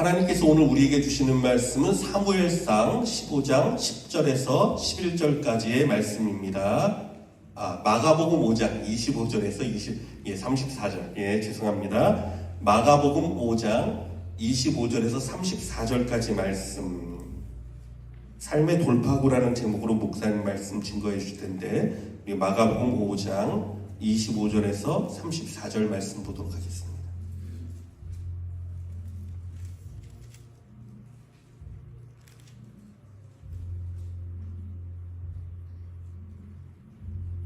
하나님께서 오늘 우리에게 주시는 말씀은 사무엘상 15장 10절에서 11절까지의 말씀입니다. 마가복음 5장 25절에서 34절. 죄송합니다. 마가복음 5장 25절에서 34절까지 말씀. 삶의 돌파구라는 제목으로 목사님 말씀 증거해 주실 텐데, 우리 마가복음 5장 25절에서 34절 말씀 보도록 하겠습니다.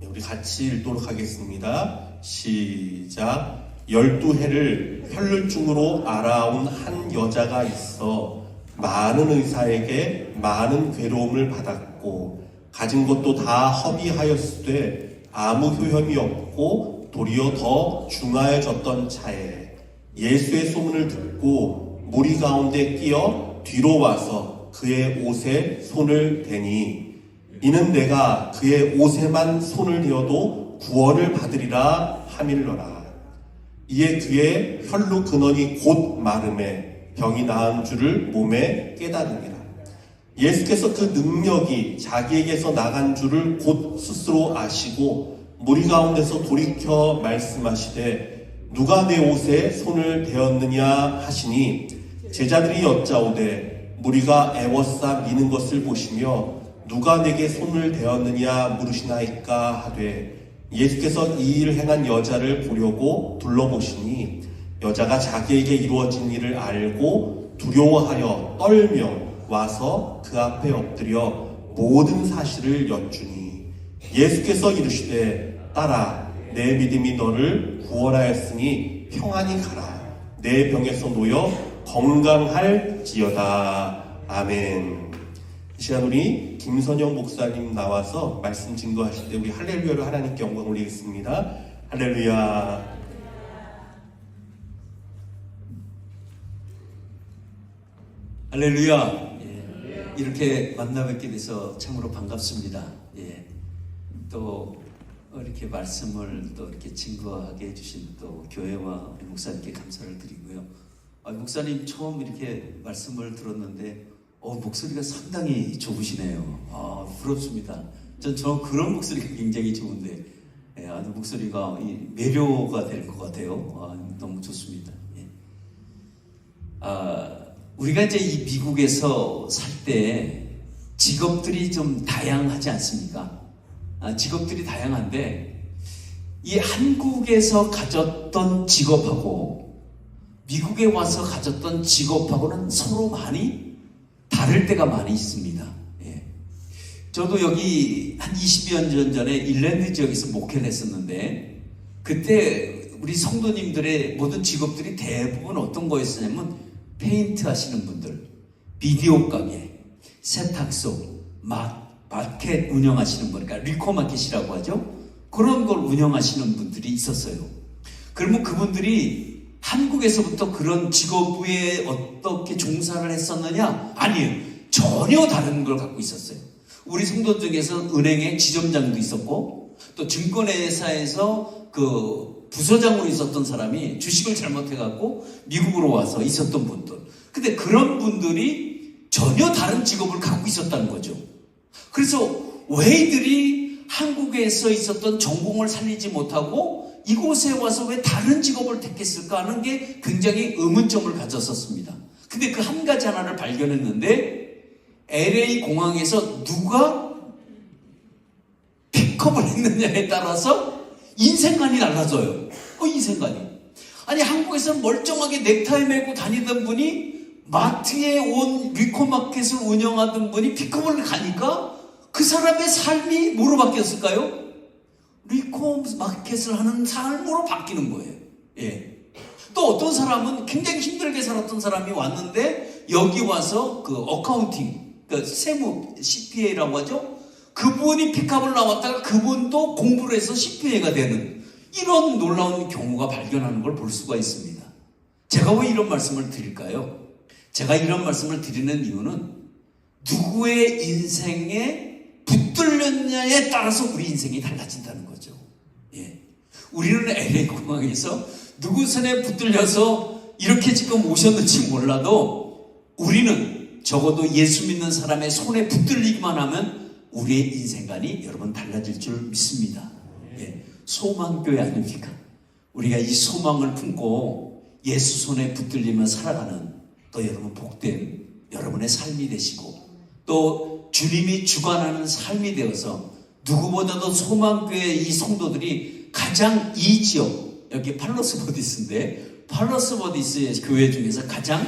우리 같이 읽도록 하겠습니다. 시작. 12해를 혈루증으로 앓아온 한 여자가 있어 많은 의사에게 많은 괴로움을 받았고 가진 것도 다 허비하였으되 아무 효험이 없고 도리어 더 중하여졌던 차에 예수의 소문을 듣고 무리 가운데 끼어 뒤로 와서 그의 옷에 손을 대니 이는 내가 그의 옷에만 손을 대어도 구원을 받으리라 하밀러라. 이에 그의 혈루 근원이 곧 마름에 병이 나은 줄을 몸에 깨달으니라. 예수께서 그 능력이 자기에게서 나간 줄을 곧 스스로 아시고 무리 가운데서 돌이켜 말씀하시되 누가 내 옷에 손을 대었느냐 하시니 제자들이 여짜오되 무리가 애워싸 미는 것을 보시며 누가 내게 손을 대었느냐 물으시나이까 하되 예수께서 이 일을 행한 여자를 보려고 둘러보시니 여자가 자기에게 이루어진 일을 알고 두려워하여 떨며 와서 그 앞에 엎드려 모든 사실을 여쭈니 예수께서 이르시되 딸아 내 믿음이 너를 구원하였으니 평안히 가라. 내 병에서 놓여 건강할지어다. 아멘. 이 시간 우리 김선영 목사님 나와서 말씀 증거하실 때 우리 할렐루야로 하나님께 영광 올리겠습니다. 할렐루야. 할렐루야. 이렇게 만나 뵙게 돼서 참으로 반갑습니다. 또 이렇게 말씀을 또 이렇게 증거하게 해주신 또 교회와 우리 목사님께 감사를 드리고요. 목사님 처음 이렇게 말씀을 들었는데 목소리가 상당히 좋으시네요. 부럽습니다. 저 그런 목소리가 굉장히 좋은데 아주 목소리가 매료가 될 것 같아요. 너무 좋습니다. 우리가 이제 이 미국에서 살 때 직업들이 좀 다양하지 않습니까? 직업들이 다양한데 이 한국에서 가졌던 직업하고 미국에 와서 가졌던 직업하고는 서로 많이 다를 때가 많이 있습니다. 저도 여기 한 20여 년 전에 일랜드 지역에서 목회를 했었는데 그때 우리 성도님들의 모든 직업들이 대부분 어떤 거였냐면 페인트 하시는 분들, 비디오 가게, 세탁소, 마켓 운영하시는 분, 그러니까 리코마켓이라고 하죠. 그런 걸 운영하시는 분들이 있었어요. 그러면 그분들이 한국에서부터 그런 직업에 어떻게 종사를 했었느냐? 아니에요. 전혀 다른 걸 갖고 있었어요. 우리 성도 중에서 은행에 지점장도 있었고 또 증권회사에서 그 부서장으로 있었던 사람이 주식을 잘못해갖고 미국으로 와서 있었던 분들. 근데 그런 분들이 전혀 다른 직업을 갖고 있었다는 거죠. 그래서 왜 이들이 한국에서 있었던 전공을 살리지 못하고 이곳에 와서 왜 다른 직업을 택했을까 하는 게 굉장히 의문점을 가졌었습니다. 근데 그 한 가지 하나를 발견했는데 LA 공항에서 누가 픽업을 했느냐에 따라서 인생관이 달라져요. 인생관이. 아니 한국에서 멀쩡하게 넥타이 메고 다니던 분이 마트에 온 리코마켓을 운영하던 분이 픽업을 가니까 그 사람의 삶이 뭐로 바뀌었을까요? 리코마켓을 하는 삶으로 바뀌는 거예요. 또 어떤 사람은 굉장히 힘들게 살았던 사람이 왔는데 여기 와서 그 어카운팅, 그 세무 CPA라고 하죠. 그분이 픽업을 나왔다가 그분도 공부를 해서 CPA가 되는 이런 놀라운 경우가 발견하는 걸 볼 수가 있습니다. 제가 왜 이런 말씀을 드릴까요? 제가 이런 말씀을 드리는 이유는 누구의 인생에 붙들렸냐에 따라서 우리 인생이 달라진다는 거죠. 우리는 LA 공항에서 누구 손에 붙들려서 이렇게 지금 오셨는지 몰라도 우리는 적어도 예수 믿는 사람의 손에 붙들리기만 하면 우리의 인생관이 여러분 달라질 줄 믿습니다. 예, 소망교회 아닙니까? 우리가 이 소망을 품고 예수 손에 붙들리며 살아가는 또 여러분 복된 여러분의 삶이 되시고 또 주님이 주관하는 삶이 되어서 누구보다도 소망교회 이 성도들이 가장 이 지역, 여기 팔로스보디스인데 팔로스보디스의 교회 중에서 가장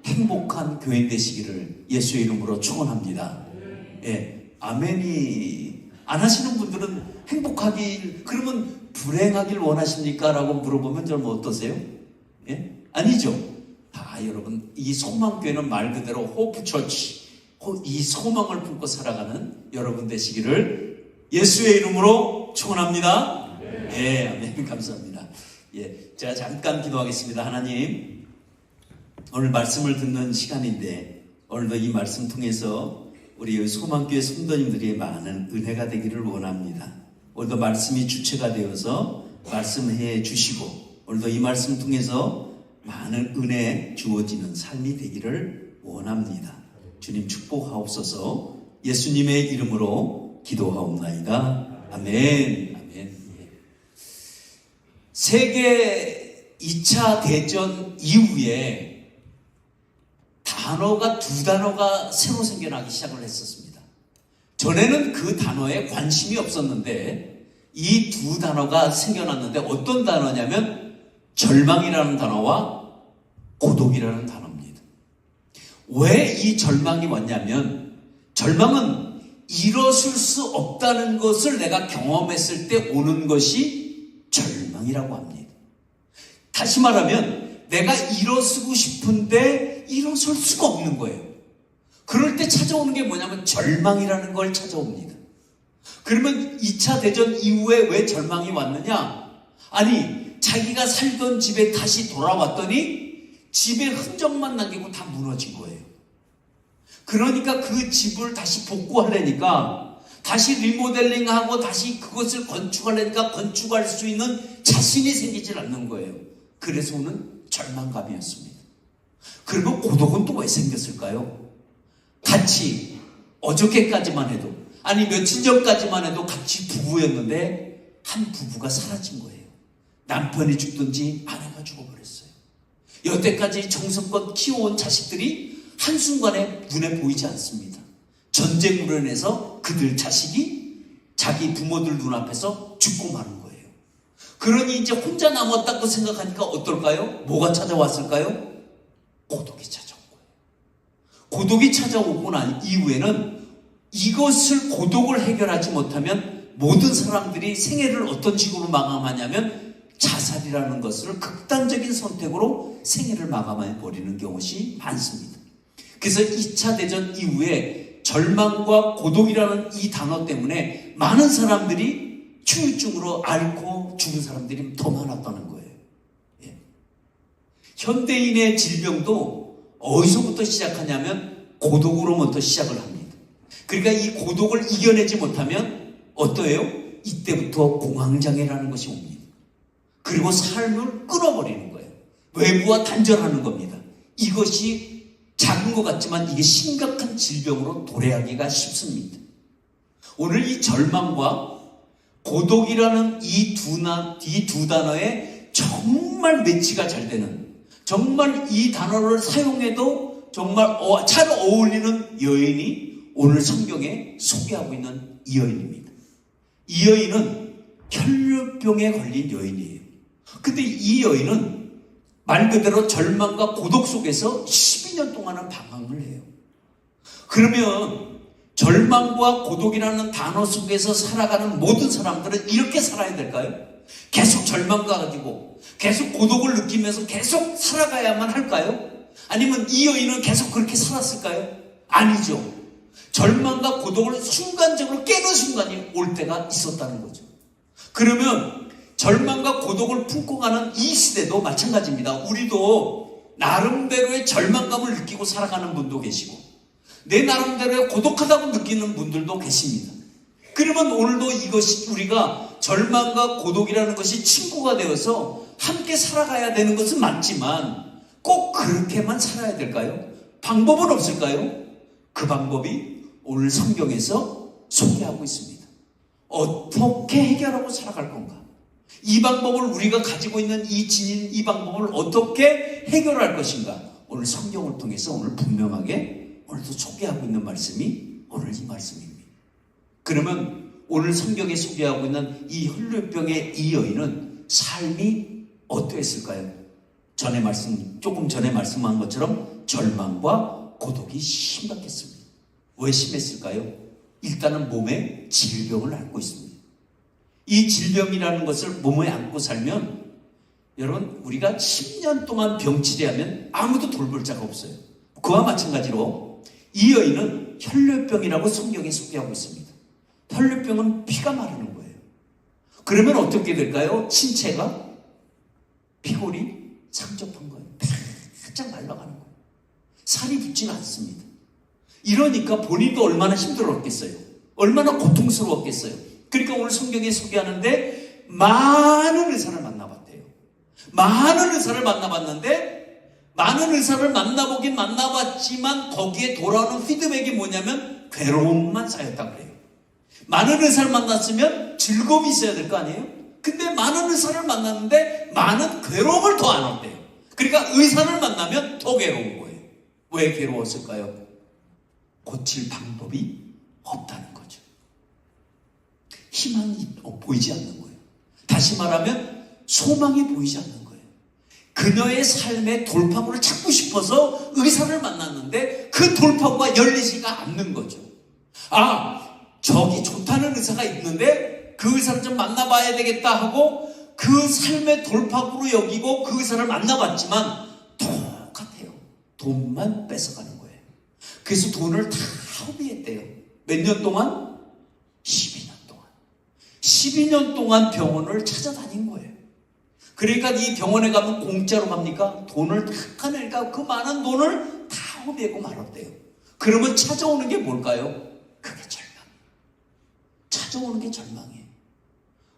행복한 교회 되시기를 예수의 이름으로 축원합니다. 예, 아멘이 안 하시는 분들은 행복하길, 그러면 불행하길 원하십니까? 라고 물어보면 좀 어떠세요? 예? 아니죠. 다 여러분, 이 소망교회는 말 그대로 호프 처치, 이 소망을 품고 살아가는 여러분 되시기를 예수의 이름으로 축원합니다. 예, 아멘. 감사합니다. 예, 제가 잠깐 기도하겠습니다. 하나님, 오늘 말씀을 듣는 시간인데 오늘도 이 말씀 통해서 우리 소망교회 성도님들이 많은 은혜가 되기를 원합니다. 오늘도 말씀이 주체가 되어서 말씀해 주시고 오늘도 이 말씀 통해서 많은 은혜 주어지는 삶이 되기를 원합니다. 주님 축복하옵소서. 예수님의 이름으로 기도하옵나이다. 아멘. 아멘. 세계 2차 대전 이후에 두 단어가 새로 생겨나기 시작을 했었습니다. 전에는 그 단어에 관심이 없었는데 이 두 단어가 생겨났는데 어떤 단어냐면 절망이라는 단어와 고독이라는 단어입니다. 왜 이 절망이 왔냐면 절망은 이뤄질 수 없다는 것을 내가 경험했을 때 오는 것이 절망이라고 합니다. 다시 말하면 내가 일어서고 싶은데 일어설 수가 없는 거예요. 그럴 때 찾아오는 게 뭐냐면 절망이라는 걸 찾아옵니다. 그러면 2차 대전 이후에 왜 절망이 왔느냐? 아니, 자기가 살던 집에 다시 돌아왔더니 집에 흔적만 남기고 다 무너진 거예요. 그러니까 그 집을 다시 복구하려니까 다시 리모델링하고 다시 그것을 건축하려니까 건축할 수 있는 자신이 생기질 않는 거예요. 그래서 오는 절망감이었습니다. 그리고 고독은 또 왜 생겼을까요? 같이 어저께까지만 해도 아니 며칠 전까지만 해도 같이 부부였는데 한 부부가 사라진 거예요. 남편이 죽든지 아내가 죽어버렸어요. 여태까지 정성껏 키워온 자식들이 한순간에 눈에 보이지 않습니다. 전쟁으로 인해서 그들 자식이 자기 부모들 눈앞에서 죽고 마는 거예요. 그러니 이제 혼자 남았다고 생각하니까 어떨까요? 뭐가 찾아왔을까요? 고독이 찾아온 거예요. 고독이 찾아오고 난 이후에는 이것을 고독을 해결하지 못하면 모든 사람들이 생애를 어떤 식으로 마감하냐면 자살이라는 것을 극단적인 선택으로 생애를 마감해 버리는 경우가 많습니다. 그래서 2차 대전 이후에 절망과 고독이라는 이 단어 때문에 많은 사람들이 충혈증으로 앓고 죽은 사람들이 더 많았다는 거예요. 예. 현대인의 질병도 어디서부터 시작하냐면 고독으로부터 시작을 합니다. 그러니까 이 고독을 이겨내지 못하면 어떠해요? 이때부터 공황장애라는 것이 옵니다. 그리고 삶을 끊어버리는 거예요. 외부와 단절하는 겁니다. 이것이 작은 것 같지만 이게 심각한 질병으로 도래하기가 쉽습니다. 오늘 이 절망과 고독이라는 이 두 단어에 정말 매치가 잘 되는, 정말 이 단어를 사용해도 정말 잘 어울리는 여인이 오늘 성경에 소개하고 있는 이 여인입니다. 이 여인은 혈류병에 걸린 여인이에요. 근데 이 여인은 말 그대로 절망과 고독 속에서 12년 동안은 방황을 해요. 그러면 절망과 고독이라는 단어 속에서 살아가는 모든 사람들은 이렇게 살아야 될까요? 계속 절망과 가지고 계속 고독을 느끼면서 계속 살아가야만 할까요? 아니면 이 여인은 계속 그렇게 살았을까요? 아니죠. 절망과 고독을 순간적으로 깨는 순간이 올 때가 있었다는 거죠. 그러면 절망과 고독을 품고 가는 이 시대도 마찬가지입니다. 우리도 나름대로의 절망감을 느끼고 살아가는 분도 계시고 내 나름대로의 고독하다고 느끼는 분들도 계십니다. 그러면 오늘도 이것이 우리가 절망과 고독이라는 것이 친구가 되어서 함께 살아가야 되는 것은 맞지만 꼭 그렇게만 살아야 될까요? 방법은 없을까요? 그 방법이 오늘 성경에서 소개하고 있습니다. 어떻게 해결하고 살아갈 건가? 이 방법을 우리가 가지고 있는 이 방법을 어떻게 해결할 것인가? 오늘 성경을 통해서 오늘 분명하게 오늘도 소개하고 있는 말씀이 오늘 이 말씀입니다. 그러면 오늘 성경에 소개하고 있는 이 혈류병의 이 여인은 삶이 어떠했을까요? 조금 전에 말씀한 것처럼 절망과 고독이 심각했습니다. 왜 심했을까요? 일단은 몸에 질병을 앓고 있습니다. 이 질병이라는 것을 몸에 안고 살면 여러분 우리가 10년 동안 병치레하면 아무도 돌볼 자가 없어요. 그와 마찬가지로 이 여인은 혈류병이라고 성경에 소개하고 있습니다. 혈류병은 피가 마르는 거예요. 그러면 어떻게 될까요? 신체가 피골이 상접한 거예요. 바짝 말라가는 거예요. 살이 붙지는 않습니다. 이러니까 본인도 얼마나 힘들었겠어요. 얼마나 고통스러웠겠어요. 그러니까 오늘 성경에 소개하는데 많은 의사를 만나봤대요. 많은 의사를 만나봤는데 많은 의사를 만나보긴 만나봤지만 거기에 돌아오는 피드백이 뭐냐면 괴로움만 쌓였다고 그래요. 많은 의사를 만났으면 즐거움이 있어야 될 거 아니에요? 근데 많은 의사를 만났는데 많은 괴로움을 더 안 얻대요. 그러니까 의사를 만나면 더 괴로운 거예요. 왜 괴로웠을까요? 고칠 방법이 없다는 거죠. 희망이 보이지 않는 거예요. 다시 말하면 소망이 보이지 않는 거예요. 그녀의 삶의 돌파구를 찾고 싶어서 의사를 만났는데 그 돌파구가 열리지가 않는 거죠. 저기 좋다는 의사가 있는데 그 의사를 좀 만나봐야 되겠다 하고 그 삶의 돌파구로 여기고 그 의사를 만나봤지만 똑같아요. 돈만 뺏어가는 거예요. 그래서 돈을 다 허비했대요. 몇 년 동안? 12년 동안. 12년 동안 병원을 찾아다닌 거예요. 그러니까 이 병원에 가면 공짜로 갑니까? 돈을 다 내니까 그 많은 돈을 다 허비하고 말았대요. 그러면 찾아오는 게 뭘까요? 그게 절망. 찾아오는 게 절망이에요.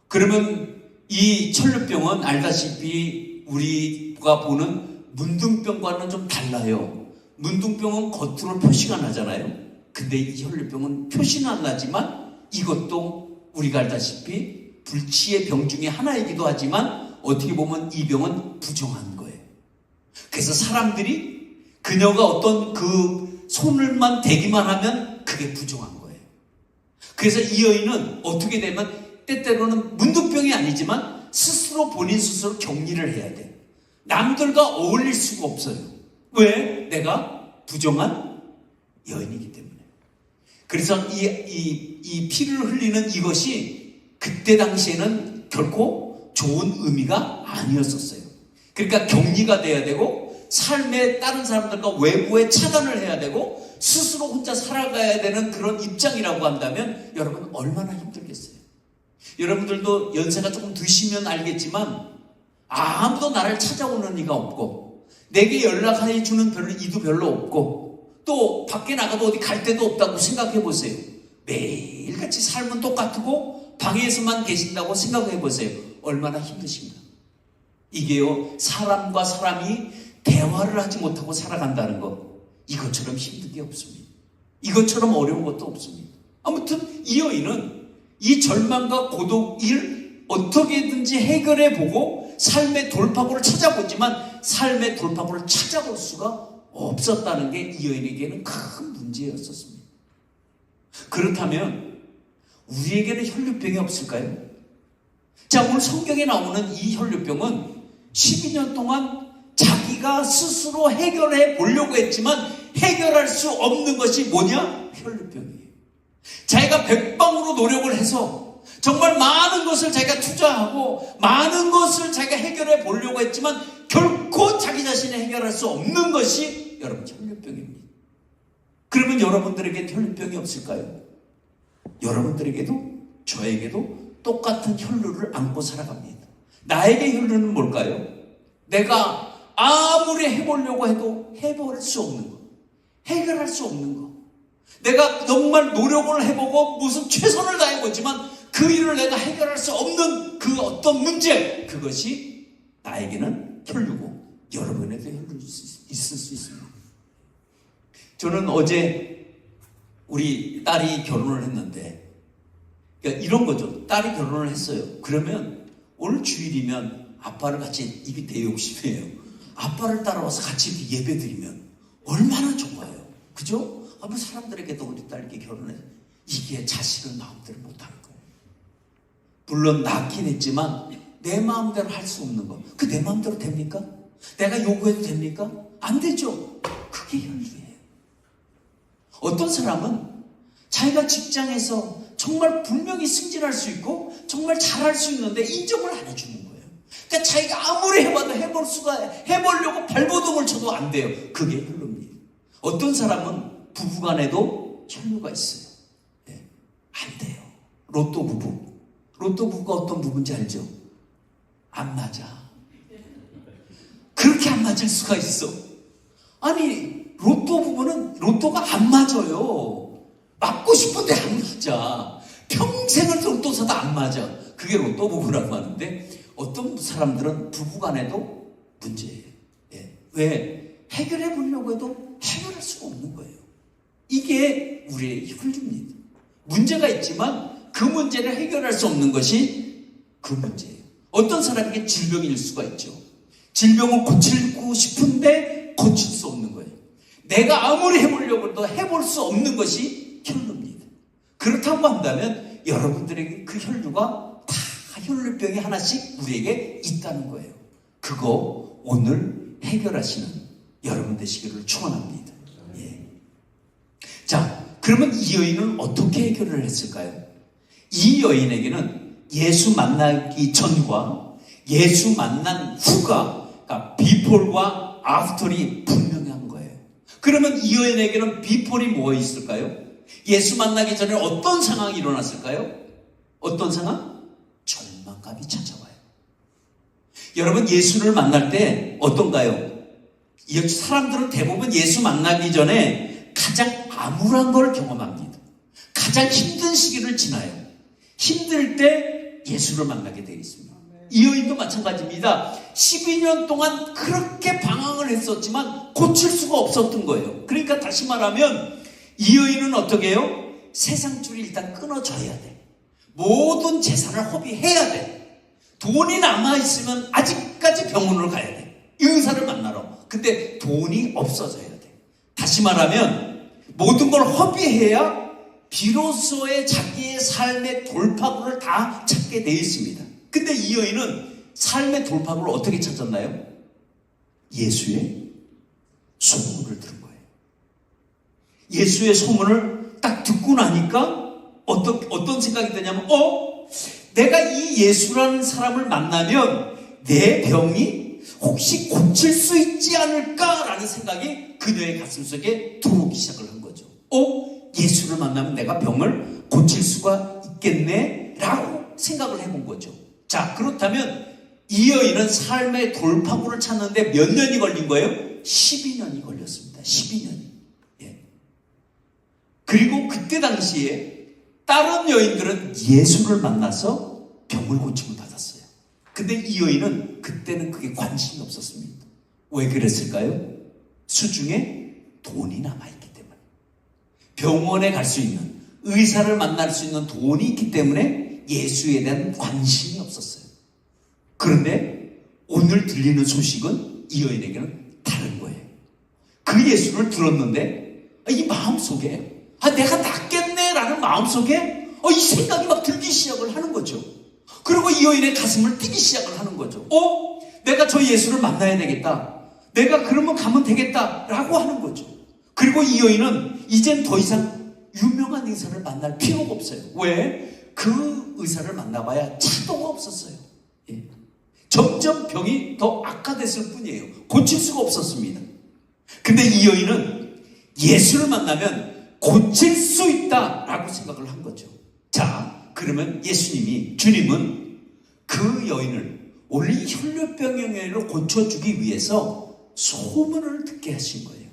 그러면 이 혈류병은 알다시피 우리가 보는 문둥병과는 좀 달라요. 문둥병은 겉으로 표시가 나잖아요. 근데 이 혈류병은 표시는 안 나지만 이것도 우리가 알다시피 불치의 병 중에 하나이기도 하지만 어떻게 보면 이 병은 부정한 거예요. 그래서 사람들이 그녀가 어떤 그 손을만 대기만 하면 그게 부정한 거예요. 그래서 이 여인은 어떻게 되면 때때로는 문둥병이 아니지만 스스로 본인 스스로 격리를 해야 돼요. 남들과 어울릴 수가 없어요. 왜? 내가 부정한 여인이기 때문에. 그래서 이 피를 흘리는 이것이 그때 당시에는 결코 좋은 의미가 아니었었어요. 그러니까 격리가 돼야 되고 삶에 다른 사람들과 외부에 차단을 해야 되고 스스로 혼자 살아가야 되는 그런 입장이라고 한다면 여러분 얼마나 힘들겠어요. 여러분들도 연세가 조금 드시면 알겠지만 아무도 나를 찾아오는 이가 없고 내게 연락해 주는 이도 별로 없고 또 밖에 나가도 어디 갈 데도 없다고 생각해 보세요. 매일같이 삶은 똑같고 방에서만 계신다고 생각해 보세요. 얼마나 힘드십니까? 이게요, 사람과 사람이 대화를 하지 못하고 살아간다는 것, 이것처럼 힘든 게 없습니다. 이것처럼 어려운 것도 없습니다. 아무튼 이 여인은 이 절망과 고독을 어떻게든지 해결해 보고 삶의 돌파구를 찾아보지만 삶의 돌파구를 찾아볼 수가 없었다는 게 이 여인에게는 큰 문제였었습니다. 그렇다면 우리에게는 혈류병이 없을까요? 자, 오늘 성경에 나오는 이 혈류병은 12년 동안 자기가 스스로 해결해 보려고 했지만 해결할 수 없는 것이 뭐냐? 혈류병이에요. 자기가 백방으로 노력을 해서 정말 많은 것을 자기가 투자하고 많은 것을 자기가 해결해 보려고 했지만 결코 자기 자신이 해결할 수 없는 것이 여러분 혈류병입니다. 그러면 여러분들에게 혈류병이 없을까요? 여러분들에게도 저에게도 똑같은 혈류를 안고 살아갑니다. 나에게 혈류는 뭘까요? 내가 아무리 해보려고 해도 해볼 수 없는 것, 해결할 수 없는 것, 내가 정말 노력을 해보고 무슨 최선을 다해보지만 그 일을 내가 해결할 수 없는 그 어떤 문제, 그것이 나에게는 혈류고 여러분에게도 혈류 있을 수 있습니다. 저는 어제 우리 딸이 결혼을 했는데, 그러니까 이런 거죠. 딸이 결혼을 했어요. 그러면 오늘 주일이면 아빠를 같이, 이게 내 욕심이에요. 아빠를 따라와서 같이 예배 드리면 얼마나 좋아요. 그죠? 아무 사람들에게도 우리 딸 이렇게 결혼해. 이게 자식은 마음대로 못하는 거예요. 물론 낳긴 했지만 내 마음대로 할 수 없는 거. 그 내 마음대로 됩니까? 내가 요구해도 됩니까? 안 되죠. 그게 혈주예요. 어떤 사람은 자기가 직장에서 정말 분명히 승진할 수 있고 정말 잘할 수 있는데 인정을 안 해주는 거예요. 그러니까 자기가 아무리 해봐도 해보려고 발버둥을 쳐도 안 돼요. 그게 혈루입니다. 어떤 사람은 부부간에도 혈루가 있어요. 네. 안 돼요. 로또 부부가 어떤 부부인지 알죠? 안 맞아. 그렇게 안 맞을 수가 있어. 아니, 로또 부부는 로또가 안 맞아요. 맞고 싶은데 안 맞아. 평생을 로또 사도 안 맞아. 그게 로또 부부라고 하는데, 어떤 사람들은 부부간에도 문제예요. 예. 왜? 해결해 보려고 해도 해결할 수가 없는 거예요. 이게 우리의 혈주입니다. 문제가 있지만 그 문제를 해결할 수 없는 것이 그 문제예요. 어떤 사람에게 질병일 수가 있죠. 질병을 고치고 싶은데 고칠 수 없는 거예요. 내가 아무리 해보려고 해도 해볼 수 없는 것이 혈루입니다. 그렇다고 한다면 여러분들에게 그 혈루가 다 혈루병이 하나씩 우리에게 있다는 거예요. 그거 오늘 해결하시는 여러분 되시기를 축원합니다. 예. 자, 그러면 이 여인은 어떻게 해결을 했을까요? 이 여인에게는 예수 만나기 전과 예수 만난 후가, 그러니까 비폴과 아프터이 분명한 거예요. 그러면 이 여인에게는 비폴이 뭐가 있을까요? 예수 만나기 전에 어떤 상황이 일어났을까요? 어떤 상황? 절망감이 찾아와요. 여러분, 예수를 만날 때 어떤가요? 사람들은 대부분 예수 만나기 전에 가장 암울한 걸 경험합니다. 가장 힘든 시기를 지나요. 힘들 때 예수를 만나게 되어 있습니다. 이 여인도 마찬가지입니다. 12년 동안 그렇게 방황을 했었지만 고칠 수가 없었던 거예요. 그러니까 다시 말하면 이 여인은 어떻게 해요? 세상 줄이 일단 끊어져야 돼. 모든 재산을 허비해야 돼. 돈이 남아있으면 아직까지 병원을 가야 돼. 의사를 만나러. 근데 돈이 없어져야 돼. 다시 말하면 모든 걸 허비해야 비로소의 자기의 삶의 돌파구를 다 찾게 되어 있습니다. 근데 이 여인은 삶의 돌파구를 어떻게 찾았나요? 예수의 소문을 들은 거예요. 예수의 소문을 딱 듣고 나니까 어떤 생각이 드냐면, 내가 이 예수라는 사람을 만나면 내 병이 혹시 고칠 수 있지 않을까라는 생각이 그녀의 가슴속에 들어오기 시작을 한 거죠. 예수를 만나면 내가 병을 고칠 수가 있겠네 라고 생각을 해본 거죠. 자, 그렇다면 이 여인은 삶의 돌파구를 찾는데 몇 년이 걸린 거예요? 12년이 걸렸습니다. 12년이. 예. 그리고 그때 당시에 다른 여인들은 예수를 만나서 병을 고침을 받았어요. 근데 이 여인은 그때는 그게 관심이 없었습니다. 왜 그랬을까요? 수중에 돈이 남아있기 때문에. 병원에 갈 수 있는, 의사를 만날 수 있는 돈이 있기 때문에 예수에 대한 관심이 없었어요. 그런데 오늘 들리는 소식은 이 여인에게는 다른 거예요. 그 예수를 들었는데 이 마음속에 내가 낫겠네라는 마음속에 이 생각이 막 들기 시작을 하는 거죠. 그리고 이 여인의 가슴을 뛰기 시작을 하는 거죠. 내가 저 예수를 만나야 되겠다. 내가 그러면 가면 되겠다라고 하는 거죠. 그리고 이 여인은 이젠 더 이상 유명한 의사를 만날 필요가 없어요. 왜? 그 의사를 만나봐야 차도가 없었어요. 예. 점점 병이 더 악화됐을 뿐이에요. 고칠 수가 없었습니다. 근데 이 여인은 예수를 만나면 고칠 수 있다라고 생각을 한 거죠. 자, 그러면 주님은 그 여인을 원래 혈류병을 고쳐주기 위해서 소문을 듣게 하신 거예요.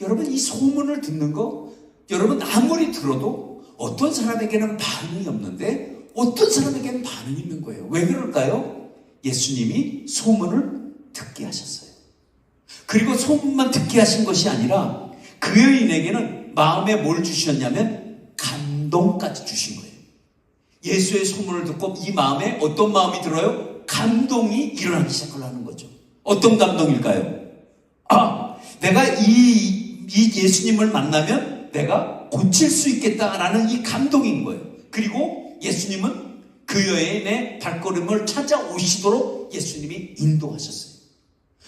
여러분, 이 소문을 듣는 거 여러분 아무리 들어도 어떤 사람에게는 반응이 없는데 어떤 사람에게는 반응이 있는 거예요. 왜 그럴까요? 예수님이 소문을 듣게 하셨어요. 그리고 소문만 듣게 하신 것이 아니라 그 여인에게는 마음에 뭘 주셨냐면 감동까지 주신 거예요. 예수의 소문을 듣고 이 마음에 어떤 마음이 들어요? 감동이 일어나기 시작을 하는 거죠. 어떤 감동일까요? 내가 이 예수님을 만나면 내가 고칠 수 있겠다라는 이 감동인 거예요. 그리고 예수님은 그 여인의 발걸음을 찾아오시도록 예수님이 인도하셨어요.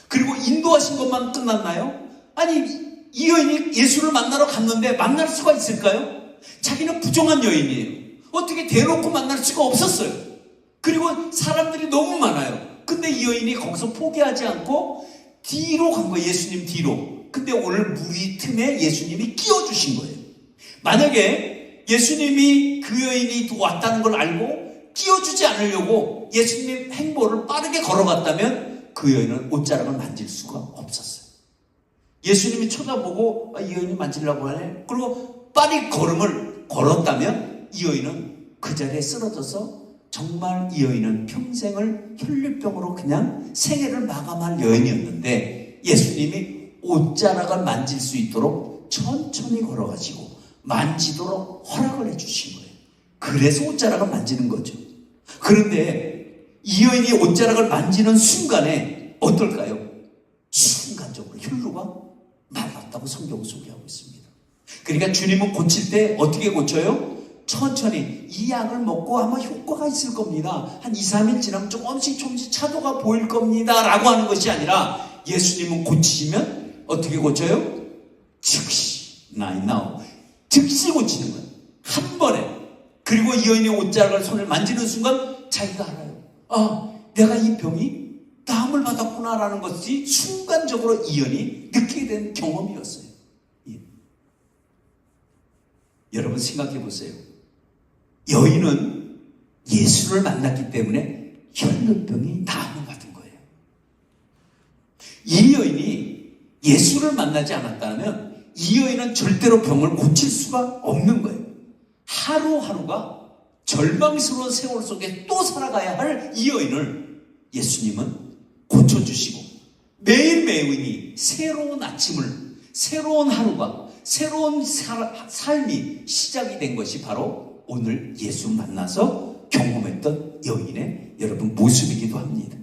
그리고 인도하신 것만 끝났나요? 아니, 이 여인이 예수를 만나러 갔는데 만날 수가 있을까요? 자기는 부정한 여인이에요. 어떻게 대놓고 만날 수가 없었어요. 그리고 사람들이 너무 많아요. 근데 이 여인이 거기서 포기하지 않고 뒤로 간 거예요. 예수님 뒤로. 근데 오늘 무리 틈에 예수님이 끼워주신 거예요. 만약에 예수님이 그 여인이 왔다는 걸 알고 끼워주지 않으려고 예수님의 행보를 빠르게 걸어갔다면 그 여인은 옷자락을 만질 수가 없었어요. 예수님이 쳐다보고 이 여인이 만지려고 하네. 그리고 빠르게 걸음을 걸었다면 이 여인은 그 자리에 쓰러져서 정말 이 여인은 평생을 혈류병으로 그냥 생애를 마감할 여인이었는데 예수님이 옷자락을 만질 수 있도록 천천히 걸어가지고 만지도록 허락을 해주신 거예요. 그래서 옷자락을 만지는 거죠. 그런데 이 여인이 옷자락을 만지는 순간에 어떨까요? 순간적으로 혈루가 말랐다고 성경은 소개하고 있습니다. 그러니까 주님은 고칠 때 어떻게 고쳐요? 천천히 이 약을 먹고 아마 효과가 있을 겁니다. 한 2, 3일 지나면 조금씩 차도가 보일 겁니다 라고 하는 것이 아니라 예수님은 고치시면 어떻게 고쳐요? 즉시, now, now. 즉시 고치는 거예요. 한 번에. 그리고 이 여인의 옷자락을 손을 만지는 순간 자기가 알아요. 내가 이 병이 나음을 받았구나라는 것이 순간적으로 이 여인이 느끼게 된 경험이었어요. 예. 여러분 생각해 보세요. 여인은 예수를 만났기 때문에 혈루병이 나음을 받은 거예요. 이 여인이 예수를 만나지 않았다면 이 여인은 절대로 병을 고칠 수가 없는 거예요. 하루하루가 절망스러운 세월 속에 또 살아가야 할 이 여인을 예수님은 고쳐주시고 매일매일이 새로운 아침을, 새로운 하루가, 새로운 삶이 시작이 된 것이 바로 오늘 예수 만나서 경험했던 여인의 여러분 모습이기도 합니다.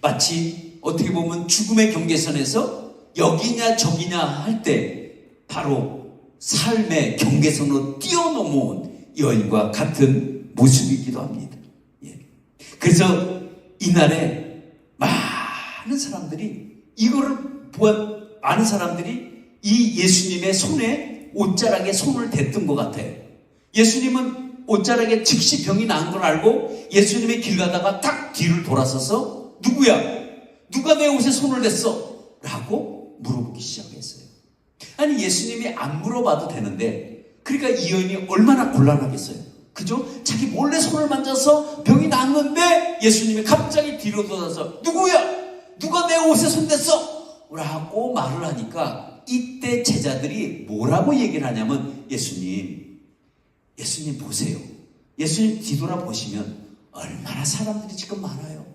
마치 어떻게 보면 죽음의 경계선에서 여기냐 저기냐 할 때 바로 삶의 경계선으로 뛰어넘어온 여인과 같은 모습이기도 합니다. 그래서 이날에 많은 사람들이 많은 사람들이 이 예수님의 손에 옷자락에 손을 댔던 것 같아요. 예수님은 옷자락에 즉시 병이 난 걸 알고 예수님의 길 가다가 딱 뒤를 돌아서서 누구야? 누가 내 옷에 손을 댔어? 라고 물어보기 시작했어요. 아니 예수님이 안 물어봐도 되는데 그러니까 이 여인이 얼마나 곤란하겠어요. 그죠? 자기 몰래 손을 만져서 병이 났는데 예수님이 갑자기 뒤로 돌아서 누구야? 누가 내 옷에 손 댔어? 라고 말을 하니까 이때 제자들이 뭐라고 얘기를 하냐면 예수님 보세요. 예수님 뒤돌아보시면 얼마나 사람들이 지금 많아요.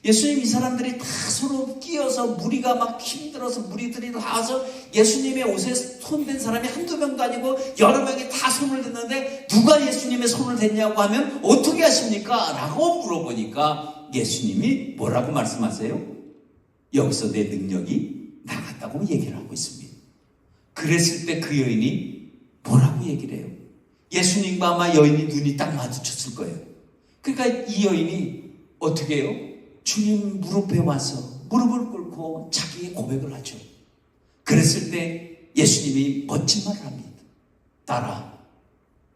예수님 이 사람들이 다 서로 끼어서 무리가 막 힘들어서 무리들이 다 와서 예수님의 옷에 손댄 사람이 한두 명도 아니고 여러 명이 다 손을 댔는데 누가 예수님의 손을 댔냐고 하면 어떻게 하십니까? 라고 물어보니까 예수님이 뭐라고 말씀하세요? 여기서 내 능력이 나갔다고 얘기를 하고 있습니다. 그랬을 때 그 여인이 뭐라고 얘기를 해요? 예수님과 아마 여인이 눈이 딱 마주쳤을 거예요. 그러니까 이 여인이 어떻게 해요? 주님 무릎에 와서 무릎을 꿇고 자기의 고백을 하죠. 그랬을 때 예수님이 멋진 말을 합니다. 딸아,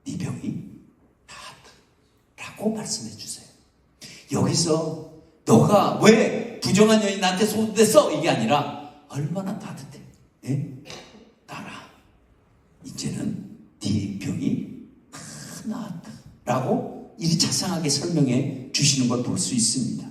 네 병이 나았다 라고 말씀해 주세요. 여기서 너가 왜 부정한 여인 나한테 손댔어? 이게 아니라 얼마나 따뜻해. 네? 딸아, 이제는 네 병이 다 나았다 라고 이리 자상하게 설명해 주시는 걸 볼 수 있습니다.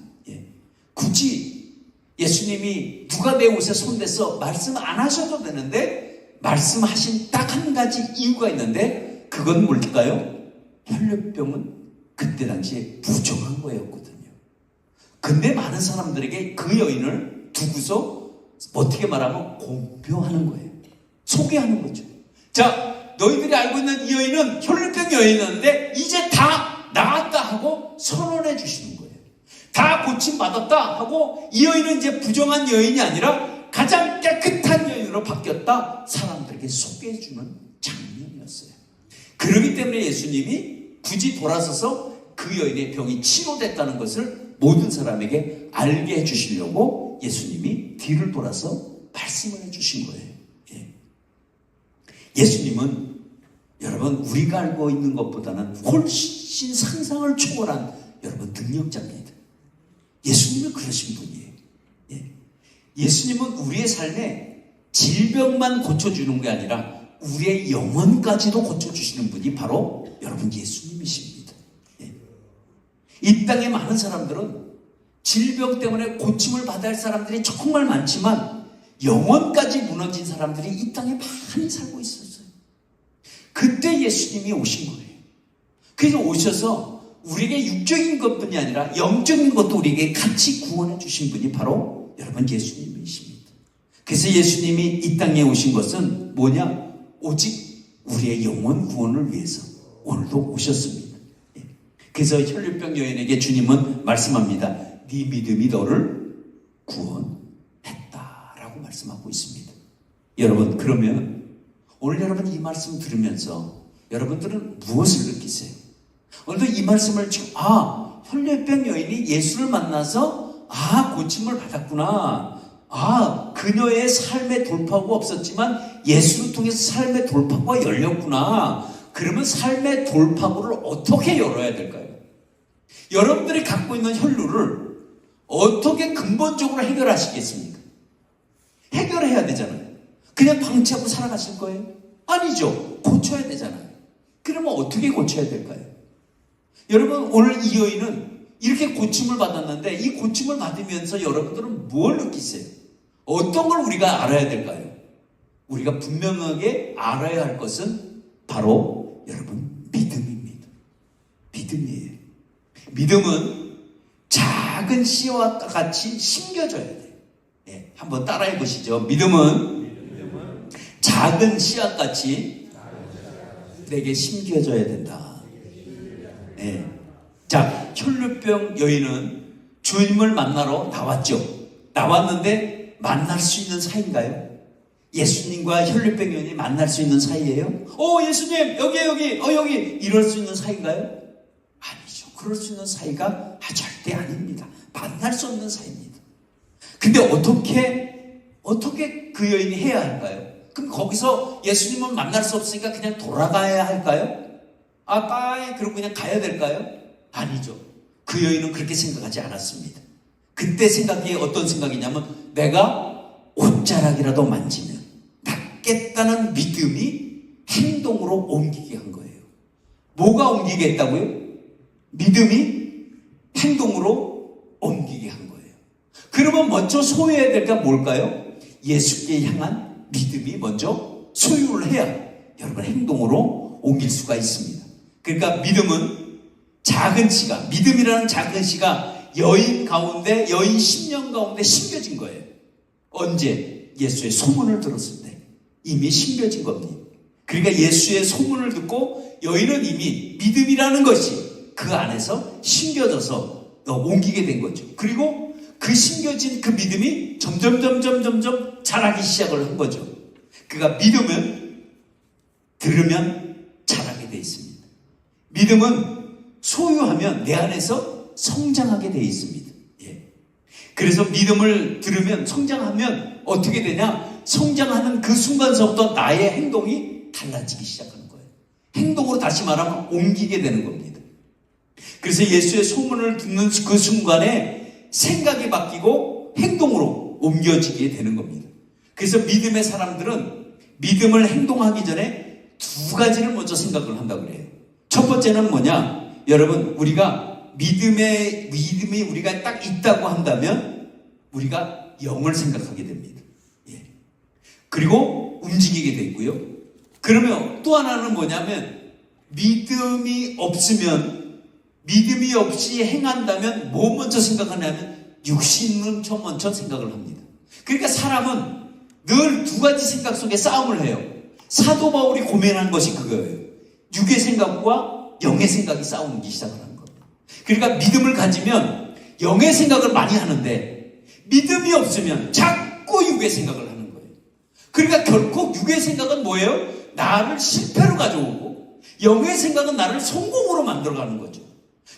굳이 예수님이 누가 내 옷에 손댔어 말씀 안 하셔도 되는데 말씀하신 딱 한 가지 이유가 있는데 그건 뭘까요? 혈류병은 그때 당시에 부정한 거였거든요. 근데 많은 사람들에게 그 여인을 두고서 어떻게 말하면 공표하는 거예요. 소개하는 거죠. 자, 너희들이 알고 있는 이 여인은 혈루병 여인이었는데 이제 다 나았다 하고 선언해 주시는 거예요. 다 고침받았다 하고 이 여인은 이제 부정한 여인이 아니라 가장 깨끗한 여인으로 바뀌었다, 사람들에게 소개해 주는 장면이었어요. 그렇기 때문에 예수님이 굳이 돌아서서 그 여인의 병이 치료됐다는 것을 모든 사람에게 알게 해주시려고 예수님이 뒤를 돌아서 말씀을 해주신 거예요. 예수님은 여러분 우리가 알고 있는 것보다는 훨씬 상상을 초월한 여러분 능력자입니다. 예수님은 그러신 분이에요. 예수님은 우리의 삶에 질병만 고쳐주는 게 아니라 우리의 영혼까지도 고쳐주시는 분이 바로 여러분 예수님이십니다. 이 땅에 많은 사람들은 질병 때문에 고침을 받아야 할 사람들이 정말 많지만 영혼까지 무너진 사람들이 이 땅에 많이 살고 있었어요. 그때 예수님이 오신 거예요. 그래서 오셔서 우리에게 육적인 것뿐이 아니라 영적인 것도 우리에게 같이 구원해 주신 분이 바로 여러분 예수님이십니다. 그래서 예수님이 이 땅에 오신 것은 뭐냐? 오직 우리의 영혼 구원을 위해서 오늘도 오셨습니다. 그래서 혈루병 여인에게 주님은 말씀합니다. 네 믿음이 너를 구원했다라고 말씀하고 있습니다. 여러분, 그러면 오늘 여러분 이 말씀 들으면서 여러분들은 무엇을 느끼세요? 오늘도 이 말씀을 지금 혈루병 여인이 예수를 만나서 고침을 받았구나. 그녀의 삶의 돌파구가 없었지만 예수를 통해서 삶의 돌파구가 열렸구나. 그러면 삶의 돌파구를 어떻게 열어야 될까요? 여러분들이 갖고 있는 혈루를 어떻게 근본적으로 해결하시겠습니까? 해결해야 되잖아요. 그냥 방치하고 살아가실 거예요? 아니죠. 고쳐야 되잖아요. 그러면 어떻게 고쳐야 될까요? 여러분, 오늘 이 여인은 이렇게 고침을 받았는데 이 고침을 받으면서 여러분들은 뭘 느끼세요? 어떤 걸 우리가 알아야 될까요? 우리가 분명하게 알아야 할 것은 바로 여러분 믿음입니다. 믿음이에요. 믿음은 작은 씨와 같이 심겨져야 돼요. 한번 따라해 보시죠. 믿음은 작은 씨앗 같이 내게 심겨져야 된다. 자, 혈루병 여인은 주님을 만나러 나왔죠. 나왔는데 만날 수 있는 사이인가요? 예수님과 혈루병 여인이 만날 수 있는 사이예요? 예수님 여기 이럴 수 있는 사이인가요? 아니죠. 그럴 수 있는 사이가 절대 아닙니다. 만날 수 없는 사이입니다. 근데 어떻게 그 여인이 해야 할까요? 그럼 거기서 예수님은 만날 수 없으니까 그냥 돌아가야 할까요? 빠이 그러고 그냥 가야 될까요? 아니죠. 그 여인은 그렇게 생각하지 않았습니다. 그때 생각이 어떤 생각이냐면 내가 옷자락이라도 만지면 낫겠다는 믿음이 행동으로 옮기게 한 거예요. 뭐가 옮기게 했다고요? 믿음이 행동으로 옮기게 한 거예요. 그러면 먼저 소유해야 될 게 뭘까요? 예수께 향한 믿음이 먼저 소유를 해야 여러분 행동으로 옮길 수가 있습니다. 그러니까 믿음이라는 작은 씨가 여인 10년 가운데 심겨진 거예요. 언제? 예수의 소문을 들었을 때 이미 심겨진 겁니다. 그러니까 예수의 소문을 듣고 여인은 이미 믿음이라는 것이 그 안에서 심겨져서 옮기게 된 거죠. 그리고 그 심겨진 그 믿음이 점점 자라기 시작을 한 거죠. 그러니까 믿음은 들으면 자라게 돼 있습니다. 믿음은 소유하면 내 안에서 성장하게 돼 있습니다. 그래서 믿음을 들으면 성장하면 어떻게 되냐? 성장하는 그 순간서부터 나의 행동이 달라지기 시작하는 거예요. 행동으로 다시 말하면 옮기게 되는 겁니다. 그래서 예수의 소문을 듣는 그 순간에 생각이 바뀌고 행동으로 옮겨지게 되는 겁니다. 그래서 믿음의 사람들은 믿음을 행동하기 전에 두 가지를 먼저 생각을 한다고 그래요. 첫 번째는 뭐냐? 여러분, 우리가 믿음이 우리가 딱 있다고 한다면 우리가 영을 생각하게 됩니다. 그리고 움직이게 되고요. 그러면 또 하나는 뭐냐면 믿음이 없이 행한다면 뭐 먼저 생각하냐면 육신은 먼저 생각을 합니다. 그러니까 사람은 늘 두 가지 생각 속에 싸움을 해요. 사도 바울이 고민한 것이 그거예요. 육의 생각과 영의 생각이 싸우기 시작하는 거예요. 그러니까 믿음을 가지면 영의 생각을 많이 하는데 믿음이 없으면 자꾸 육의 생각을 하는 거예요. 그러니까 결코 육의 생각은 뭐예요? 나를 실패로 가져오고 영의 생각은 나를 성공으로 만들어가는 거죠.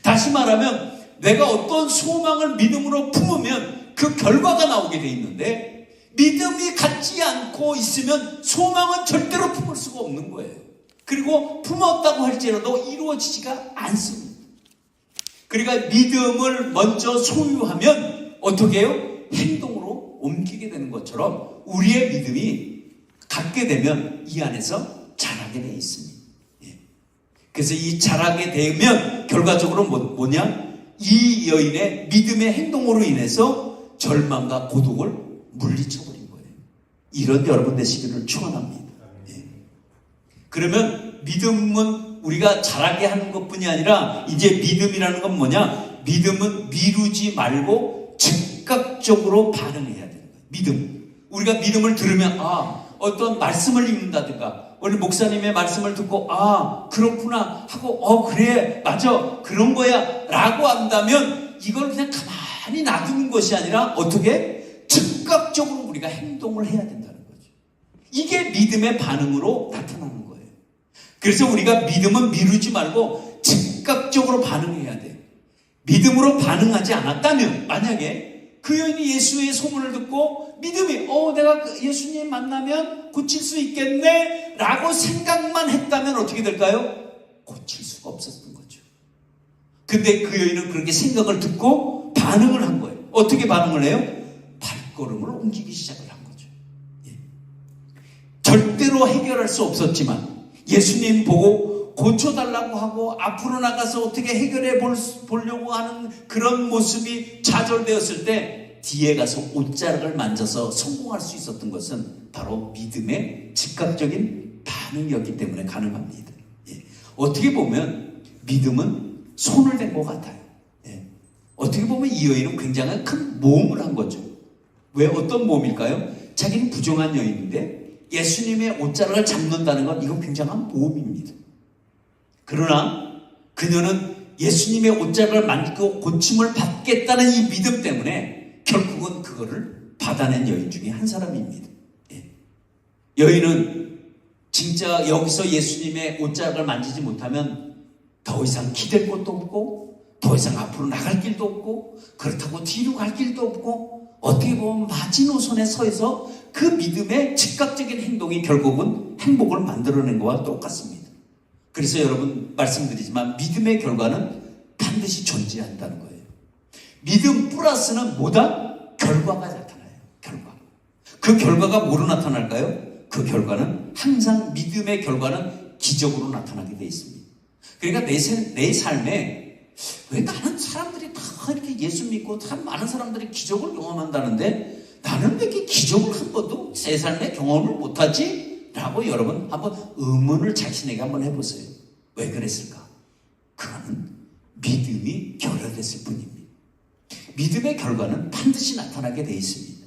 다시 말하면 내가 어떤 소망을 믿음으로 품으면 그 결과가 나오게 돼 있는데 믿음이 갖지 않고 있으면 소망은 절대로 품을 수가 없는 거예요. 그리고 품었다고 할지라도 이루어지지가 않습니다. 그러니까 믿음을 먼저 소유하면 어떻게 해요? 행동으로 옮기게 되는 것처럼 우리의 믿음이 갖게 되면 이 안에서 자라게 되어 있습니다. 그래서 이 자라게 되면 결과적으로 뭐냐? 이 여인의 믿음의 행동으로 인해서 절망과 고독을 물리쳐버린 거예요. 이런 여러분 되시기를 축원합니다. 그러면 믿음은 우리가 자라게 하는 것뿐이 아니라 이제 믿음이라는 건 뭐냐? 믿음은 미루지 말고 즉각적으로 반응해야 되는 거예요. 믿음. 우리가 믿음을 들으면 어떤 말씀을 읽는다든가 오늘 목사님의 말씀을 듣고 그렇구나 하고 그래 맞아 그런 거야 라고 한다면 이걸 그냥 가만히 놔두는 것이 아니라 어떻게 즉각적으로 우리가 행동을 해야 된다는 거죠. 이게 믿음의 반응으로 나타나는 거예요. 그래서 우리가 믿음은 미루지 말고 즉각적으로 반응해야 돼요. 믿음으로 반응하지 않았다면 만약에 그 여인이 예수의 소문을 듣고 믿음이 내가 예수님 만나면 고칠 수 있겠네 라고 생각만 했다면 어떻게 될까요? 고칠 수가 없었던 거죠. 근데 그 여인은 그렇게 생각을 듣고 반응을 한 거예요. 어떻게 반응을 해요? 발걸음을 옮기기 시작을 한 거죠. 절대로 해결할 수 없었지만 예수님 보고 고쳐달라고 하고 앞으로 나가서 어떻게 해결해 보려고 하는 그런 모습이 좌절되었을 때 뒤에 가서 옷자락을 만져서 성공할 수 있었던 것은 바로 믿음의 즉각적인 반응이었기 때문에 가능합니다. 어떻게 보면 믿음은 손을 댄 것 같아요. 어떻게 보면 이 여인은 굉장히 큰 모험을 한 거죠. 왜 어떤 모험일까요? 자기는 부정한 여인인데 예수님의 옷자락을 잡는다는 건 이건 굉장한 모험입니다. 그러나 그녀는 예수님의 옷자락을 만지고 고침을 받겠다는 이 믿음 때문에 결국은 그거를 받아낸 여인 중에 한 사람입니다. 여인은 진짜 여기서 예수님의 옷자락을 만지지 못하면 더 이상 기댈 곳도 없고 더 이상 앞으로 나갈 길도 없고 그렇다고 뒤로 갈 길도 없고 어떻게 보면 마지노선에 서서 그 믿음의 즉각적인 행동이 결국은 행복을 만들어낸 것과 똑같습니다. 그래서 여러분 말씀드리지만 믿음의 결과는 반드시 존재한다는 거예요. 믿음 플러스는 뭐다? 결과가 나타나요. 결과. 그 결과가 뭐로 나타날까요? 그 결과는 항상 믿음의 결과는 기적으로 나타나게 되어 있습니다. 그러니까 내 삶에 왜 나는 사람들이 다 이렇게 예수 믿고 참 많은 사람들이 기적을 경험한다는데 나는 왜 이렇게 기적을 한 번도 내 삶에 경험을 못하지? 라고 여러분 한번 의문을 자신에게 한번 해보세요. 왜 그랬을까? 그거는 믿음이 결여됐을 뿐입니다. 믿음의 결과는 반드시 나타나게 되어 있습니다.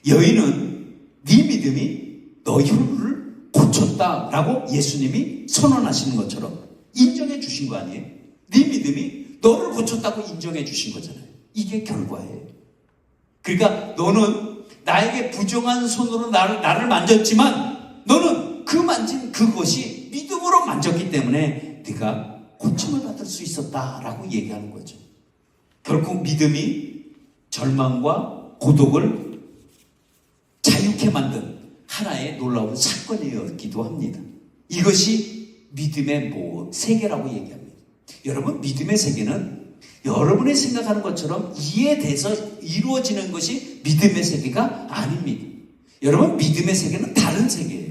여인은 네 믿음이 너 혈루를 고쳤다라고 예수님이 선언하시는 것처럼 인정해 주신 거 아니에요? 네 믿음이 너를 고쳤다고 인정해 주신 거잖아요. 이게 결과예요. 그러니까 너는 나에게 부정한 손으로 나를 만졌지만 너는 그 만진 그것이 믿음으로 만졌기 때문에 네가 고침을 받을 수 있었다라고 얘기하는 거죠. 결국 믿음이 절망과 고독을 자유케 만든 하나의 놀라운 사건이었기도 합니다. 이것이 믿음의 세계라고 얘기합니다. 여러분 믿음의 세계는 여러분이 생각하는 것처럼 이해돼서 이루어지는 것이 믿음의 세계가 아닙니다. 여러분 믿음의 세계는 다른 세계예요.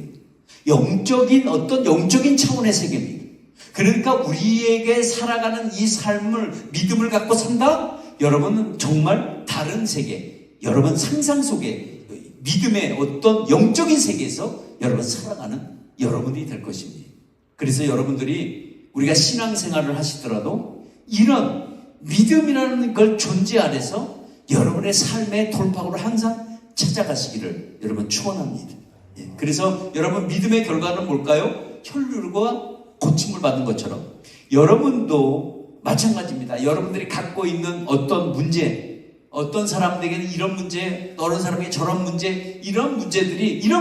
영적인 차원의 세계입니다. 그러니까 우리에게 살아가는 이 삶을 믿음을 갖고 산다? 여러분은 정말 다른 세계, 여러분 상상 속에 믿음의 어떤 영적인 세계에서 여러분 살아가는 여러분이 될 것입니다. 그래서 여러분들이 우리가 신앙생활을 하시더라도 이런 믿음이라는 걸 존재 아래서 여러분의 삶의 돌파구를 항상 찾아가시기를 여러분 축원합니다. 예, 그래서 여러분 믿음의 결과는 뭘까요? 혈류가 고침을 받은 것처럼 여러분도 마찬가지입니다. 여러분들이 갖고 있는 어떤 문제, 어떤 사람들에게는 이런 문제, 어떤 사람에게 저런 문제, 이런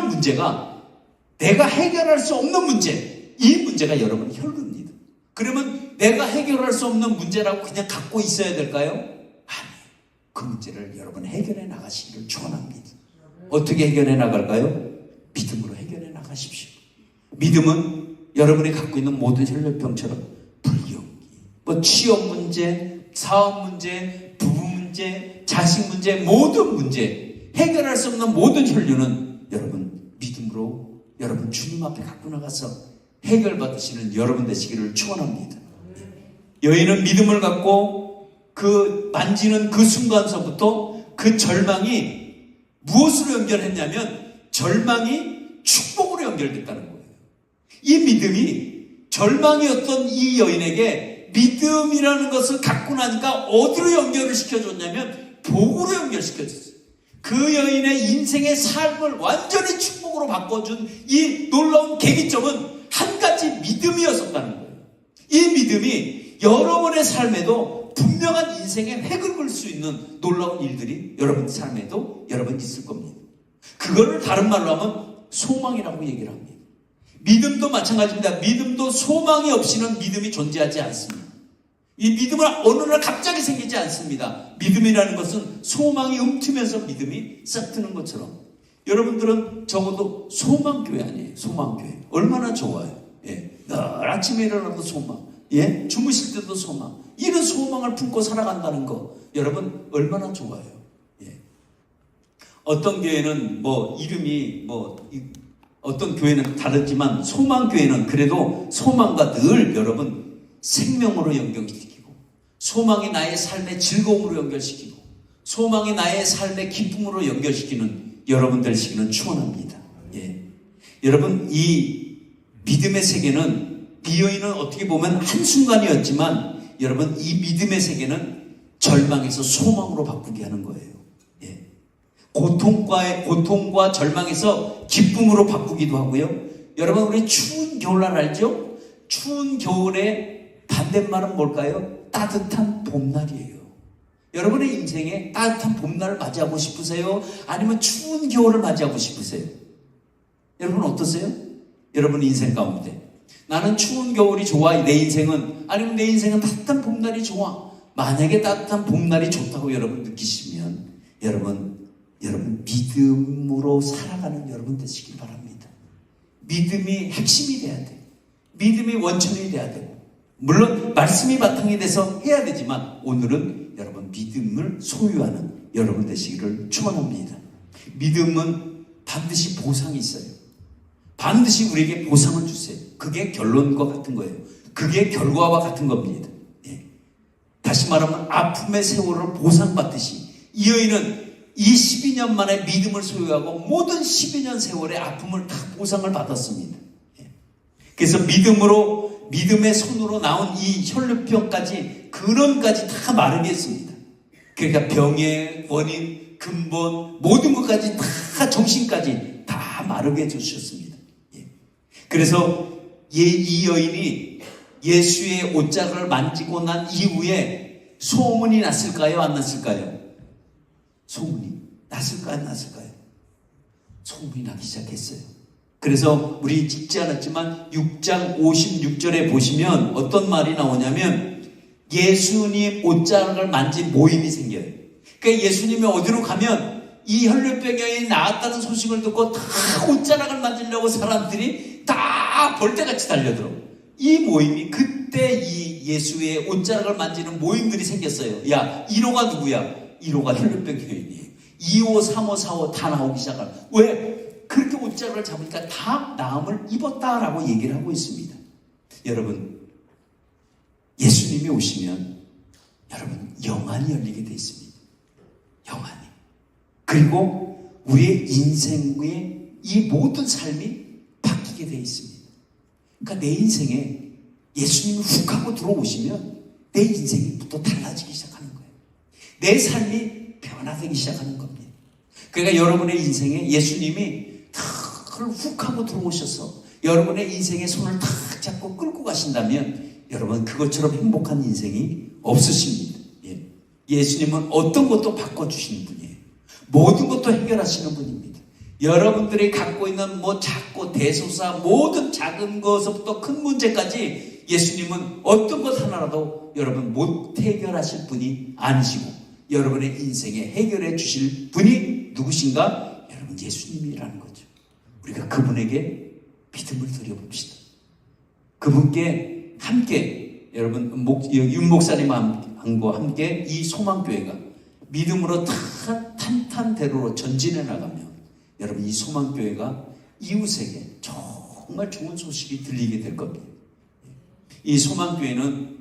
문제가 내가 해결할 수 없는 문제, 이 문제가 여러분 혈류입니다. 그러면 내가 해결할 수 없는 문제라고 그냥 갖고 있어야 될까요? 아니, 그 문제를 여러분 해결해 나가시기를 축원합니다. 어떻게 해결해 나갈까요? 믿음으로 해결해 나가십시오. 믿음은 여러분이 갖고 있는 모든 혈류병처럼 불경기, 취업 문제, 사업 문제, 부부 문제, 자식 문제, 모든 문제, 해결할 수 없는 모든 혈류는 여러분 믿음으로 여러분 주님 앞에 갖고 나가서 해결받으시는 여러분 되시기를 축원합니다. 여인은 믿음을 갖고 그 만지는 그 순간서부터 그 절망이 무엇으로 연결했냐면 절망이 축복으로 연결됐다는 거예요. 이 믿음이 절망이었던 이 여인에게 믿음이라는 것을 갖고 나니까 어디로 연결을 시켜줬냐면 복으로 연결시켜줬어요. 그 여인의 인생의 삶을 완전히 축복으로 바꿔준 이 놀라운 계기점은 한 가지 믿음이었었다는 거예요. 이 믿음이 여러분의 삶에도 분명한 인생의 획을 그을 수 있는 놀라운 일들이 여러분 삶에도 여러분 있을 겁니다. 그거를 다른 말로 하면 소망이라고 얘기를 합니다. 믿음도 마찬가지입니다. 믿음도 소망이 없이는 믿음이 존재하지 않습니다. 이 믿음은 어느 날 갑자기 생기지 않습니다. 믿음이라는 것은 소망이 움트면서 믿음이 싹 트는 것처럼 여러분들은 적어도 소망교회 아니에요. 소망교회. 얼마나 좋아요. 예. 늘 아침에 일어나도 소망. 예. 주무실 때도 소망. 이런 소망을 품고 살아간다는 거 여러분 얼마나 좋아요. 예. 어떤 교회는 이름이 어떤 교회는 다르지만 소망교회는 그래도 소망과 늘 여러분 생명으로 연결시키고 소망이 나의 삶의 즐거움으로 연결시키고 소망이 나의 삶의 기쁨으로 연결시키는 여러분 되시기는 축원합니다. 예. 여러분 이 믿음의 세계는 이 여인은 어떻게 보면 한순간이었지만 여러분 이 믿음의 세계는 절망에서 소망으로 바꾸게 하는 거예요. 예. 고통과 절망에서 기쁨으로 바꾸기도 하고요. 여러분 우리 추운 겨울날 알죠? 추운 겨울에 반대말은 뭘까요? 따뜻한 봄날이에요. 여러분의 인생에 따뜻한 봄날을 맞이하고 싶으세요? 아니면 추운 겨울을 맞이하고 싶으세요? 여러분 어떠세요? 여러분 인생 가운데 나는 추운 겨울이 좋아 내 인생은 아니면 내 인생은 따뜻한 봄날이 좋아. 만약에 따뜻한 봄날이 좋다고 여러분 느끼시면 여러분 믿음으로 살아가는 여러분 되시길 바랍니다. 믿음이 핵심이 돼야 돼. 믿음이 원천이 돼야 되고 물론 말씀이 바탕이 돼서 해야 되지만 오늘은 여러분 믿음을 소유하는 여러분 되시기를 축원합니다. 믿음은 반드시 보상이 있어요. 반드시 우리에게 보상을 주세요. 그게 결론과 같은 거예요. 그게 결과와 같은 겁니다. 예. 다시 말하면 아픔의 세월을 보상받듯이 이 여인은 이 12년 만에 믿음을 소유하고 모든 12년 세월의 아픔을 다 보상을 받았습니다. 예. 그래서 믿음의 손으로 나온 이 혈류병까지 근원까지 다 마르게 했습니다. 그러니까 병의 원인, 근본 모든 것까지 다 정신까지 다 마르게 해주셨습니다. 예. 그래서 이 여인이 예수의 옷자락을 만지고 난 이후에 소문이 났을까요? 안 났을까요? 소문이 났을까요? 안 났을까요? 소문이 나기 시작했어요. 그래서 우리 찍지 않았지만 6장 56절에 보시면 어떤 말이 나오냐면 예수님 옷자락을 만진 모임이 생겨요. 그러니까 예수님이 어디로 가면 이 혈류병 여인이 나았다는 소식을 듣고 다 옷자락을 만지려고 사람들이 다 벌떼같이 달려들어. 이 모임이 그때 이 예수의 옷자락을 만지는 모임들이 생겼어요. 야 1호가 누구야? 1호가 혈류병 여인이에요. 2호, 3호, 4호 다 나오기 시작하는. 왜? 그렇게 옷자락을 잡으니까 다 나음을 입었다라고 얘기를 하고 있습니다. 여러분 예수님이 오시면 여러분 영안이 열리게 돼 있습니다. 영안이. 그리고 우리의 인생의 이 모든 삶이 바뀌게 돼 있습니다. 그러니까 내 인생에 예수님이 훅 하고 들어오시면 내 인생이 또 달라지기 시작하는 거예요. 내 삶이 변화되기 시작하는 겁니다. 그러니까 여러분의 인생에 예수님이 그걸 훅 하고 들어오셔서 여러분의 인생의 손을 탁 잡고 끌고 가신다면 여러분 그것처럼 행복한 인생이 없으십니다. 예수님은 어떤 것도 바꿔주시는 분이에요. 모든 것도 해결하시는 분입니다. 여러분들이 갖고 있는 작고 대소사 모든 작은 것부터 큰 문제까지 예수님은 어떤 것 하나라도 여러분 못 해결하실 분이 아니시고 여러분의 인생에 해결해 주실 분이 누구신가? 여러분 예수님이라는 거죠. 우리가 그분에게 믿음을 드려봅시다. 그분께 함께 여러분 윤 목사님과 함께 이 소망교회가 믿음으로 탄탄대로로 전진해 나가면 여러분 이 소망교회가 이웃에게 정말 좋은 소식이 들리게 될 겁니다. 이 소망교회는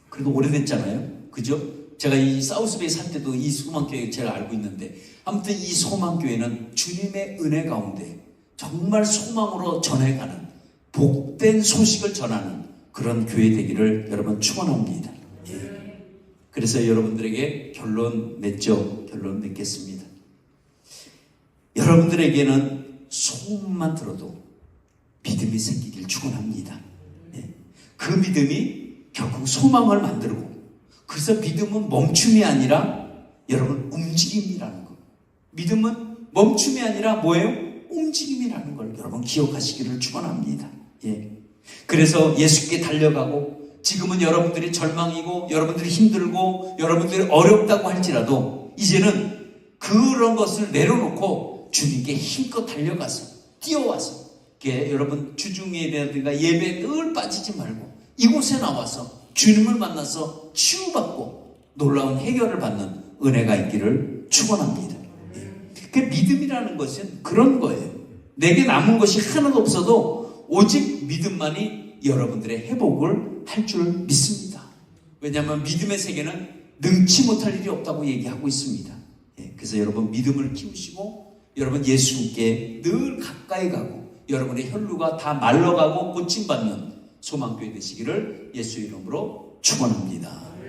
그래도 오래됐잖아요. 그죠? 제가 이 사우스베이 살 때도 이 소망교회 제가 알고 있는데 아무튼 이 소망교회는 주님의 은혜 가운데 정말 소망으로 전해가는 복된 소식을 전하는 그런 교회 되기를 여러분 축원합니다. 그래서 여러분들에게 결론 맺겠습니다. 여러분들에게는 소문만 들어도 믿음이 생기길 축원합니다. 그 믿음이 결국 소망을 만들고 그래서 믿음은 멈춤이 아니라 여러분 움직임이라는 거. 믿음은 멈춤이 아니라 뭐예요? 움직임이라는 걸 여러분 기억하시기를 축원합니다. 그래서 예수께 달려가고 지금은 여러분들이 절망이고 여러분들이 힘들고 여러분들이 어렵다고 할지라도 이제는 그런 것을 내려놓고 주님께 힘껏 달려가서 뛰어와서 여러분 주중에라든가 예배에 늘 빠지지 말고 이곳에 나와서 주님을 만나서 치유받고 놀라운 해결을 받는 은혜가 있기를 축원합니다. 그 믿음이라는 것은 그런 거예요. 내게 남은 것이 하나도 없어도 오직 믿음만이 여러분들의 회복을 할 줄 믿습니다. 왜냐하면 믿음의 세계는 능치 못할 일이 없다고 얘기하고 있습니다. 그래서 여러분 믿음을 키우시고 여러분 예수께 늘 가까이 가고 여러분의 혈루가 다 말라가고 고침받는 소망교회 되시기를 예수 이름으로 축원합니다.